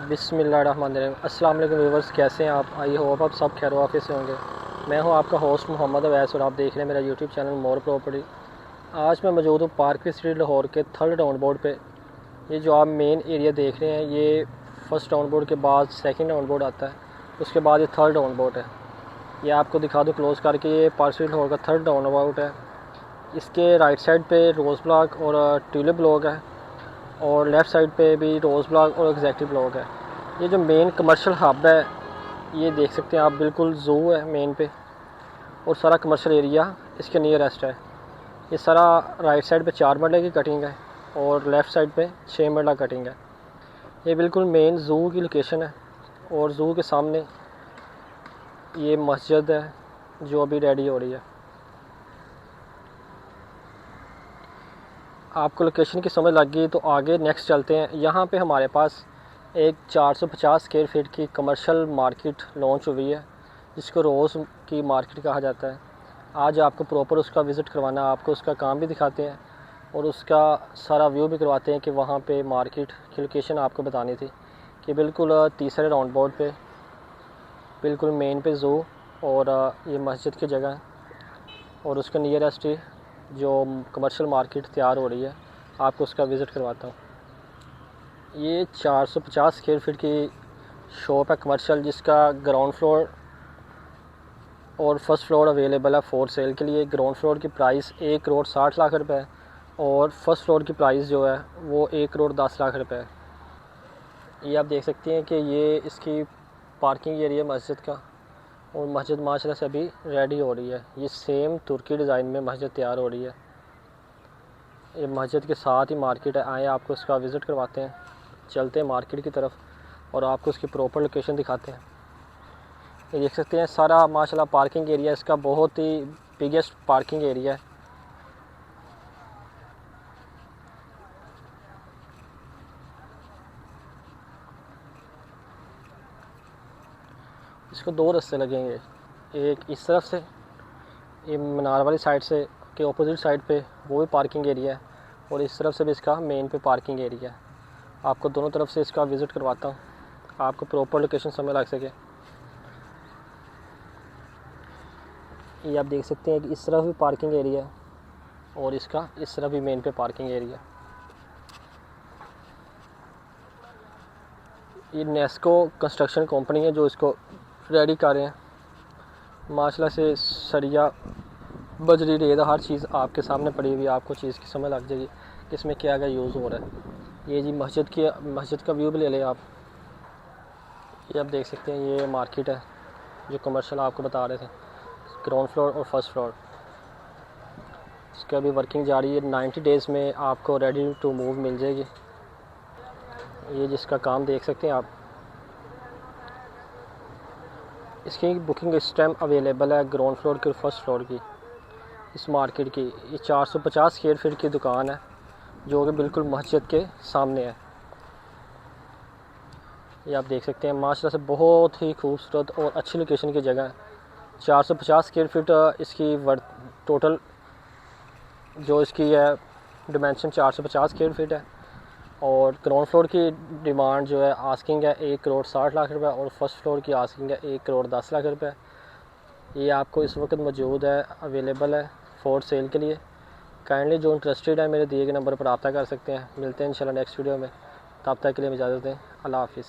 बिस्मिल्लाहिर्रहमानिर्रहीम। अस्सलाम वालेकुम व्यूवर्स, कैसे हैं आप? आई होप आप सब खैर वाफियत से होंगे। मैं हूं आपका होस्ट मोहम्मद अवैस और आप देख रहे हैं मेरा यूट्यूब चैनल मोर प्रॉपर्टी। आज मैं मौजूद हूं पार्क स्ट्रीट लाहौर के थर्ड राउंड बोर्ड पे। ये जो आप मेन एरिया देख रहे हैं, ये फर्स्ट राउंड बोर्ड के बाद सेकंड राउंड बोर्ड आता है, उसके बाद ये थर्ड राउंड बोर्ड है। ये आपको दिखा दूँ क्लोज़ करके, ये पार्क स्ट्रीट लाहौर का थर्ड राउंड बोर्ड है। इसके राइट साइड पे रोज़ ब्लॉक और ट्यूलिप ब्लॉक है, और लेफ़्ट साइड पे भी रोज़ ब्लॉक और एग्जैक्टिव ब्लॉक है। ये जो मेन कमर्शियल हब है, ये देख सकते हैं आप, बिल्कुल ज़ू है मेन पे, और सारा कमर्शियल एरिया इसके नियरेस्ट है। ये सारा राइट साइड पे 4 मरले की कटिंग है और लेफ़्ट साइड पे 6 मरला कटिंग है। ये बिल्कुल मेन ज़ू की लोकेशन है, और ज़ू के सामने ये मस्जिद है जो अभी रेडी हो रही है। आपको लोकेशन की समझ लग गई तो आगे नेक्स्ट चलते हैं। यहाँ पे हमारे पास एक 450 स्क्वायर फीट की कमर्शियल मार्केट लॉन्च हुई है, जिसको रोज़ की मार्केट कहा जाता है। आज आपको प्रॉपर उसका विज़िट करवाना, आपको उसका काम भी दिखाते हैं और उसका सारा व्यू भी करवाते हैं कि वहाँ पे मार्केट की लोकेशन आपको बतानी थी कि बिल्कुल तीसरे राउंड बोर्ड पे, बिल्कुल मेन पे ज़ू और ये मस्जिद की जगह, और उसके नियरेस्ट ही जो कमर्शियल मार्केट तैयार हो रही है, आपको उसका विज़िट करवाता हूँ। ये 450 स्क्वायर फीट की शॉप है कमर्शियल, जिसका ग्राउंड फ्लोर और फर्स्ट फ्लोर अवेलेबल है फॉर सेल के लिए। ग्राउंड फ्लोर की प्राइस 1,60,00,000 रुपये है, और फर्स्ट फ्लोर की प्राइस जो है वो 1,10,00,000 रुपये है। ये आप देख सकते हैं कि ये इसकी पार्किंग एरिया मस्जिद का, और मस्जिद माशाल्लाह से अभी रेडी हो रही है। ये सेम तुर्की डिज़ाइन में मस्जिद तैयार हो रही है। ये मस्जिद के साथ ही मार्केट है। आए आपको इसका विज़िट करवाते हैं, चलते हैं मार्केट की तरफ और आपको उसकी प्रॉपर लोकेशन दिखाते हैं। ये देख सकते हैं सारा माशाल्लाह पार्किंग एरिया इसका बहुत ही बिगेस्ट पार्किंग एरिया है। इसको 2 रास्ते लगेंगे, एक इस तरफ से, ये मीनार वाली साइड से के ऑपोजिट साइड पे वो भी पार्किंग एरिया है, और इस तरफ से भी इसका मेन पे पार्किंग एरिया है। आपको दोनों तरफ से इसका विज़िट करवाता हूँ, आपको प्रॉपर लोकेशन समझ लग सके। ये आप देख सकते हैं कि इस तरफ भी पार्किंग एरिया है, और इसका इस तरफ भी मेन पे पार्किंग एरिया। ये नेस्को कंस्ट्रक्शन कंपनी है जो इसको रेडी कर रहे हैं। माशाल्लाह से सरिया, बजरी, रेत, हर चीज़ आपके सामने पड़ी हुई है, आपको चीज़ की समझ लग जाएगी कि इसमें क्या क्या यूज़ हो रहा है। ये जी मस्जिद का व्यू भी ले लें आप। ये आप देख सकते हैं, ये मार्केट है जो कमर्शियल आपको बता रहे थे, ग्राउंड फ्लोर और फर्स्ट फ्लोर। इसकी अभी वर्किंग जारी है, 90 डेज़ में आपको रेडी टू मूव मिल जाएगी। ये जिसका काम देख सकते हैं आप, इसकी बुकिंग इस टाइम अवेलेबल है ग्राउंड फ्लोर की और फर्स्ट फ्लोर की। इस मार्केट की ये 450 स्क्वायर फीट की दुकान है जो कि बिल्कुल मस्जिद के सामने है। ये आप देख सकते हैं माशाल्लाह से बहुत ही खूबसूरत और अच्छी लोकेशन की जगह है। 450 स्क्वायर फीट इसकी वर्थ टोटल जो इसकी है डिमेंशन 450 स्क्वायर फीट है, और ग्राउंड फ्लोर की डिमांड जो है आस्किंग है 1,60,00,000 रुपये, और फर्स्ट फ्लोर की आस्किंग है 1,10,00,000 रुपये। ये आपको इस वक्त मौजूद है, अवेलेबल है फॉर सेल के लिए। काइंडली जो इंटरेस्टेड है मेरे दिए गए नंबर पर रब्ता कर सकते हैं। मिलते हैं इंशाल्लाह नेक्स्ट वीडियो में, तब तक के लिए इजाज़त दें। अल्लाह हाफिज़।